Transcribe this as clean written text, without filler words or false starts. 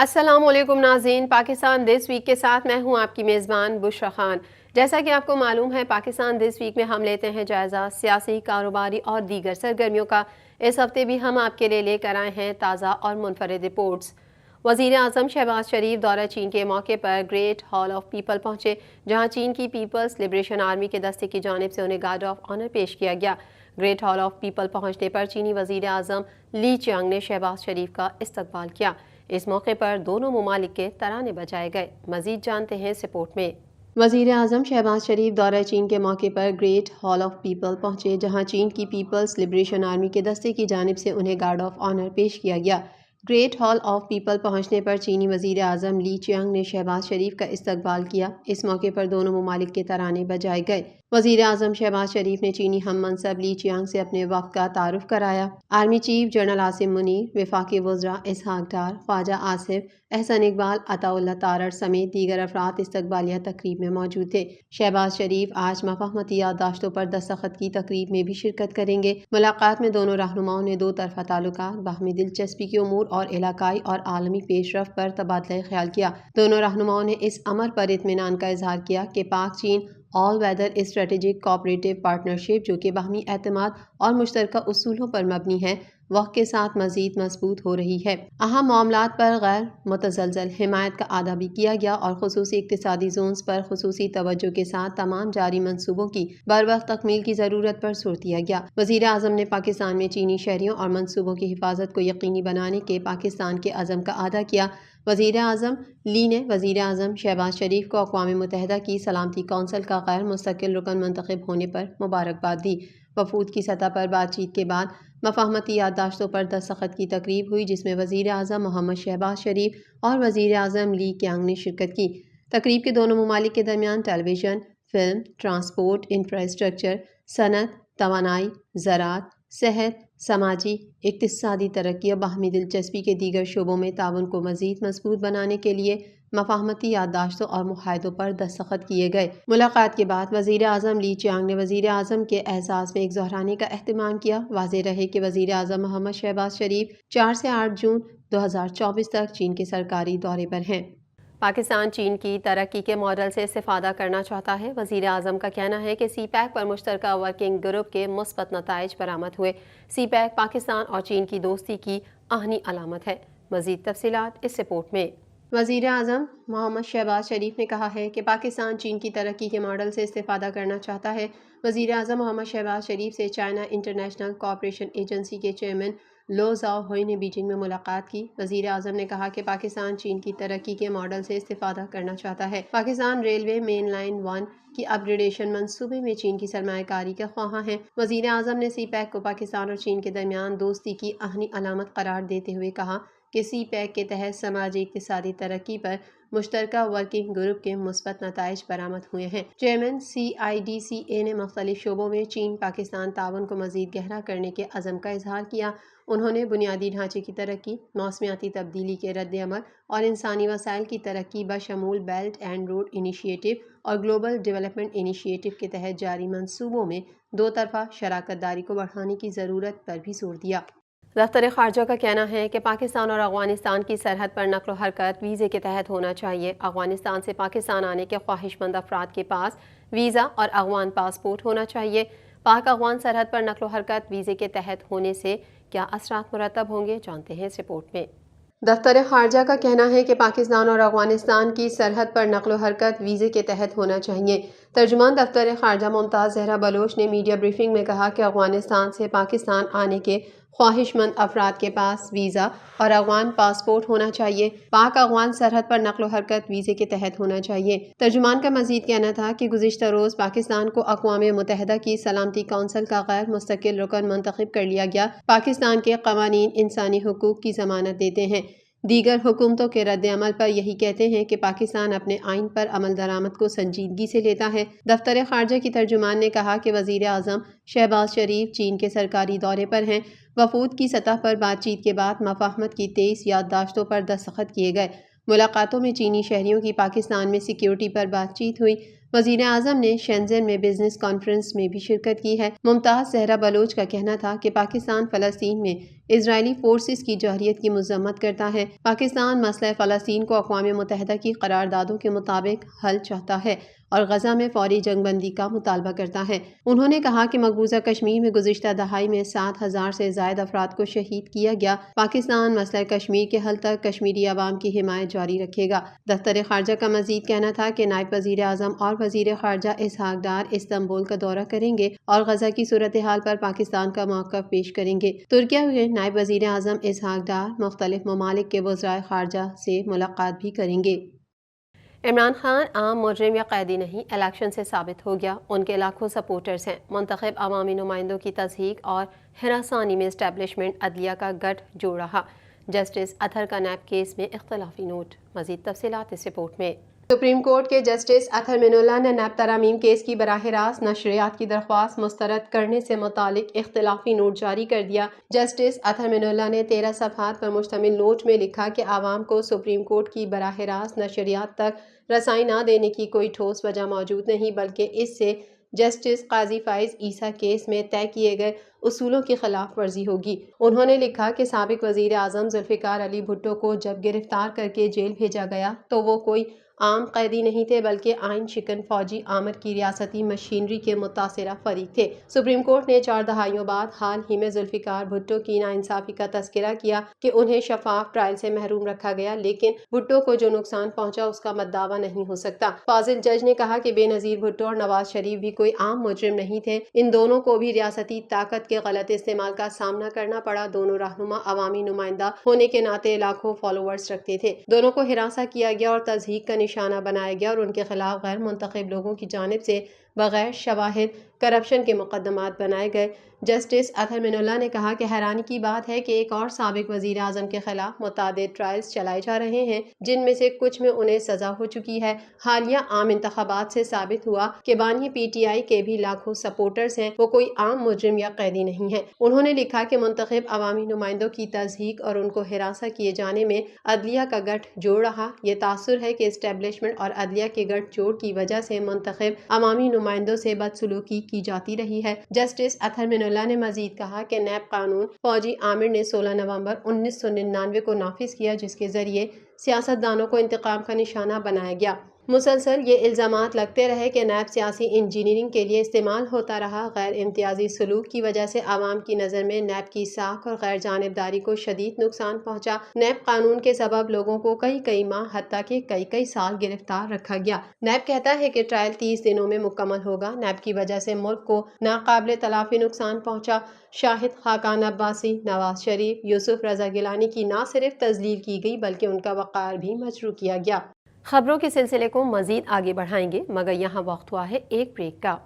السلام علیکم ناظرین، پاکستان دس ویک کے ساتھ میں ہوں آپ کی میزبان بشرا خان۔ جیسا کہ آپ کو معلوم ہے، پاکستان دس ویک میں ہم لیتے ہیں جائزہ سیاسی، کاروباری اور دیگر سرگرمیوں کا۔ اس ہفتے بھی ہم آپ کے لیے لے کر آئے ہیں تازہ اور منفرد رپورٹس۔ وزیر اعظم شہباز شریف دورہ چین کے موقع پر گریٹ ہال آف پیپل پہنچے، جہاں چین کی پیپلز لبریشن آرمی کے دستے کی جانب سے انہیں گارڈ آف آنر پیش کیا گیا۔ گریٹ ہال آف پیپل پہنچنے پر چینی وزیر اعظم لی چیانگ نے شہباز شریف کا استقبال کیا۔ اس موقع پر دونوں ممالک کے ترانے بجائے گئے۔ مزید جانتے ہیں اس رپورٹ میں۔ وزیر اعظم شہباز شریف دورہ چین کے موقع پر گریٹ ہال آف پیپل پہنچے، جہاں چین کی پیپلز لبریشن آرمی کے دستے کی جانب سے انہیں گارڈ آف آنر پیش کیا گیا۔ گریٹ ہال آف پیپل پہنچنے پر چینی وزیر اعظم لی چیانگ نے شہباز شریف کا استقبال کیا۔ اس موقع پر دونوں ممالک کے ترانے بجائے گئے۔ وزیر اعظم شہباز شریف نے چینی ہم منصب لی چیانگ سے اپنے وفد کا تعارف کرایا۔ Army chief general Asim Munir, وفاقی وزراء اسحاق ڈار، خواجہ آصف، احسن اقبال، عطا اللہ تارڑ سمیت دیگر افراد استقبالیہ تقریب میں موجود تھے۔ شہباز شریف آج مفاہمتی یادداشتوں پر دستخط کی تقریب میں بھی شرکت کریں گے۔ ملاقات میں دونوں رہنماؤں نے دو طرفہ تعلقات، باہمی دلچسپی کے امور اور علاقائی اور عالمی پیش رفت پر تبادلہ خیال کیا۔ دونوں رہنماؤں نے اس امر پر اطمینان کا اظہار کیا کہ پاک چین آل ویدر اسٹریٹجک کوآپریٹو پارٹنرشپ، جو کہ باہمی اعتماد اور مشترکہ اصولوں پر مبنی ہے، وقت کے ساتھ مزید مضبوط ہو رہی ہے۔ اہم معاملات پر غیر متزلزل حمایت کا اعادہ بھی کیا گیا اور خصوصی اقتصادی زونز پر خصوصی توجہ کے ساتھ تمام جاری منصوبوں کی بروقت تکمیل کی ضرورت پر زور دیا گیا۔ وزیر اعظم نے پاکستان میں چینی شہریوں اور منصوبوں کی حفاظت کو یقینی بنانے کے پاکستان کے عزم کا اعادہ کیا۔ وزیر اعظم لی نے وزیر اعظم شہباز شریف کو اقوام متحدہ کی سلامتی کونسل کا غیر مستقل رکن منتخب ہونے پر مبارکباد دی۔ وفود کی سطح پر بات چیت کے بعد مفاہمتی یادداشتوں پر دستخط کی تقریب ہوئی، جس میں وزیر اعظم محمد شہباز شریف اور وزیر اعظم لی کیانگ نے شرکت کی۔ تقریب کے دونوں ممالک کے درمیان ٹیلی ویژن، فلم، ٹرانسپورٹ، انفراسٹرکچر، صنعت، توانائی، زراعت، صحت، سماجی، اقتصادی ترقی اور باہمی دلچسپی کے دیگر شعبوں میں تعاون کو مزید مضبوط بنانے کے لیے مفاہمتی یادداشتوں اور معاہدوں پر دستخط کیے گئے۔ ملاقات کے بعد وزیر اعظم لی چیانگ نے وزیر اعظم کے اعزاز میں ایک ظہرانے کا اہتمام کیا۔ واضح رہے کہ وزیر اعظم محمد شہباز شریف 4 سے 8 جون 2024 تک چین کے سرکاری دورے پر ہیں۔ پاکستان چین کی ترقی کے ماڈل سے استفادہ کرنا چاہتا ہے۔ وزیر اعظم کا کہنا ہے کہ سی پیک پر مشترکہ ورکنگ گروپ کے مثبت نتائج برآمد ہوئے۔ سی پیک پاکستان اور چین کی دوستی کی آہنی علامت ہے۔ مزید تفصیلات اس رپورٹ میں۔ وزیر اعظم محمد شہباز شریف نے کہا ہے کہ پاکستان چین کی ترقی کے ماڈل سے استفادہ کرنا چاہتا ہے۔ وزیر اعظم محمد شہباز شریف سے چائنا انٹرنیشنل کوآپریشن ایجنسی کے چیئرمین لو زاؤ ہوئی نے بیجنگ میں ملاقات کی۔ وزیر اعظم نے کہا کہ پاکستان چین کی ترقی کے ماڈل سے استفادہ کرنا چاہتا ہے۔ پاکستان ریلوے مین لائن 1 کی اپ گریڈیشن منصوبے میں چین کی سرمایہ کاری کے خواہاں ہیں۔ وزیر اعظم نے سی پیک کو پاکستان اور چین کے درمیان دوستی کی آہنی علامت قرار دیتے ہوئے کہا کہ سی پیک کے تحت سماجی اقتصادی ترقی پر مشترکہ ورکنگ گروپ کے مثبت نتائج برآمد ہوئے ہیں۔ چیئرمین CIDCA نے مختلف شعبوں میں چین پاکستان تعاون کو مزید گہرا کرنے کے عزم کا اظہار کیا۔ انہوں نے بنیادی ڈھانچے کی ترقی، موسمیاتی تبدیلی کے رد عمل اور انسانی وسائل کی ترقی بشمول بیلٹ اینڈ روڈ انیشیٹو اور گلوبل ڈیولپمنٹ انیشیٹو کے تحت جاری منصوبوں میں دو طرفہ شراکت داری کو بڑھانے کی ضرورت پر بھی زور دیا۔ دفتر خارجہ کا کہنا ہے کہ پاکستان اور افغانستان کی سرحد پر نقل و حرکت ویزے کے تحت ہونا چاہیے۔ افغانستان سے پاکستان آنے کے خواہش مند افراد کے پاس ویزا اور افغان پاسپورٹ ہونا چاہیے۔ پاک افغان سرحد پر نقل و حرکت ویزے کے تحت ہونے سے کیا اثرات مرتب ہوں گے، جانتے ہیں اس رپورٹ میں۔ دفتر خارجہ کا کہنا ہے کہ پاکستان اور افغانستان کی سرحد پر نقل و حرکت ویزے کے تحت ہونا چاہیے۔ ترجمان دفتر خارجہ ممتاز زہرا بلوچ نے میڈیا بریفنگ میں کہا کہ افغانستان سے پاکستان آنے کے خواہش مند افراد کے پاس ویزا اور افغان پاسپورٹ ہونا چاہیے۔ پاک افغان سرحد پر نقل و حرکت ویزے کے تحت ہونا چاہیے۔ ترجمان کا مزید کہنا تھا کہ گزشتہ روز پاکستان کو اقوام متحدہ کی سلامتی کونسل کا غیر مستقل رکن منتخب کر لیا گیا۔ پاکستان کے قوانین انسانی حقوق کی ضمانت دیتے ہیں۔ دیگر حکومتوں کے رد عمل پر یہی کہتے ہیں کہ پاکستان اپنے آئین پر عمل درآمد کو سنجیدگی سے لیتا ہے۔ دفتر خارجہ کی ترجمان نے کہا کہ وزیر اعظم شہباز شریف چین کے سرکاری دورے پر ہیں۔ وفود کی سطح پر بات چیت کے بعد مفاہمت کی 23 یادداشتوں پر دستخط کیے گئے۔ ملاقاتوں میں چینی شہریوں کی پاکستان میں سیکیورٹی پر بات چیت ہوئی۔ وزیر اعظم نے شینزن میں بزنس کانفرنس میں بھی شرکت کی ہے۔ ممتاز زہرا بلوچ کا کہنا تھا کہ پاکستان فلسطین میں اسرائیلی فورسز کی جوہریت کی مذمت کرتا ہے۔ پاکستان مسئلہ فلسطین کو اقوام متحدہ کی قراردادوں کے مطابق حل چاہتا ہے اور غزہ میں فوری جنگ بندی کا مطالبہ کرتا ہے۔ انہوں نے کہا کہ مقبوضہ کشمیر میں گزشتہ دہائی میں 7,000 سے زائد افراد کو شہید کیا گیا۔ پاکستان مسئلہ کشمیر کے حل تک کشمیری عوام کی حمایت جاری رکھے گا۔ دفتر خارجہ کا مزید کہنا تھا کہ نائب وزیر اعظم اور وزیر خارجہ اسحاق ڈار استنبول کا دورہ کریں گے اور غزہ کی صورتحال پر پاکستان کا موقف پیش کریں گے۔ ترکیہ میں نائب وزیر اعظم اسحاق ڈار مختلف ممالک کے وزرائے خارجہ سے ملاقات بھی کریں گے۔ عمران خان عام مجرم یا قیدی نہیں، الیکشن سے ثابت ہو گیا، ان کے لاکھوں سپورٹرز ہیں۔ منتخب عوامی نمائندوں کی تضحیک اور ہراسانی میں اسٹیبلشمنٹ عدلیہ کا گٹھ جوڑ رہا۔ جسٹس اطہر کا نیب کیس میں اختلافی نوٹ۔ مزید تفصیلات اس رپورٹ میں۔ سپریم کورٹ کے جسٹس اطہر من اللہ نے نیب ترامیم کیس کی براہ راست نشریات کی درخواست مسترد کرنے سے متعلق اختلافی نوٹ جاری کر دیا۔ جسٹس اطہر من اللہ نے 13 صفحات پر مشتمل نوٹ میں لکھا کہ عوام کو سپریم کورٹ کی براہ راست نشریات تک رسائی نہ دینے کی کوئی ٹھوس وجہ موجود نہیں، بلکہ اس سے جسٹس قاضی فائز عیسیٰ کیس میں طے کیے گئے اصولوں کی خلاف ورزی ہوگی۔ انہوں نے لکھا کہ سابق وزیر اعظم ذوالفقار علی بھٹو کو جب گرفتار کر کے جیل بھیجا گیا تو وہ کوئی عام قیدی نہیں تھے، بلکہ آئین شکن فوجی عامر کی ریاستی مشینری کے متاثرہ فریق تھے۔ سپریم کورٹ نے 4 دہائیوں بعد حال ہی میں ذوالفقار بھٹو کی ناانصافی کا تذکرہ کیا کہ انہیں شفاف ٹرائل سے محروم رکھا گیا، لیکن بھٹو کو جو نقصان پہنچا اس کا مدعا نہیں ہو سکتا۔ فاضل جج نے کہا کہ بے نظیر بھٹو اور نواز شریف بھی کوئی عام مجرم نہیں تھے، ان دونوں کو بھی ریاستی طاقت کے غلط استعمال کا سامنا کرنا پڑا۔ دونوں رہنما عوامی نمائندہ ہونے کے ناطے لاکھوں فالوورز رکھتے تھے۔ دونوں کو ہراساں کیا گیا اور تضحیک کا نشانہ بنایا گیا اور ان کے خلاف غیر منتخب لوگوں کی جانب سے بغیر شواہد کرپشن کے مقدمات بنائے گئے۔ جسٹس اطہر من اللہ نے کہا کہ حیرانی کی بات ہے کہ ایک اور سابق وزیر اعظم کے خلاف متعدد ٹرائلز چلائے جا رہے ہیں، جن میں سے کچھ میں انہیں سزا ہو چکی ہے۔ حالیہ عام انتخابات سے ثابت ہوا کہ بانی پی ٹی آئی کے بھی لاکھوں سپورٹرز ہیں، وہ کوئی عام مجرم یا قیدی نہیں ہیں۔ انہوں نے لکھا کہ منتخب عوامی نمائندوں کی تضحیک اور ان کو ہراساں کیے جانے میں عدلیہ کا گٹھ جوڑ رہا۔ یہ تاثر ہے کہ اسٹیبلشمنٹ اور عدلیہ کے گٹھ جوڑ کی وجہ سے منتخب عوامی نمائندوں سے بدسلوکی کی جاتی رہی ہے۔ جسٹس اطہر من اللہ نے مزید کہا کہ نیب قانون فوجی عامر نے 16 نومبر 1999 کو نافذ کیا، جس کے ذریعے سیاست دانوں کو انتقام کا نشانہ بنایا گیا۔ مسلسل یہ الزامات لگتے رہے کہ نیب سیاسی انجینئرنگ کے لیے استعمال ہوتا رہا۔ غیر امتیازی سلوک کی وجہ سے عوام کی نظر میں نیب کی ساکھ اور غیر جانبداری کو شدید نقصان پہنچا۔ نیب قانون کے سبب لوگوں کو کئی ماہ حتیٰ کہ کئی سال گرفتار رکھا گیا۔ نیب کہتا ہے کہ ٹرائل 30 دنوں میں مکمل ہوگا۔ نیب کی وجہ سے ملک کو ناقابل تلافی نقصان پہنچا۔ شاہد خاقان عباسی، نواز شریف، یوسف رضا گیلانی کی نہ صرف تذلیل کی گئی بلکہ ان کا وقار بھی مجروح کیا گیا۔ خبروں کے سلسلے کو مزید آگے بڑھائیں گے، مگر یہاں وقت ہوا ہے ایک بریک کا۔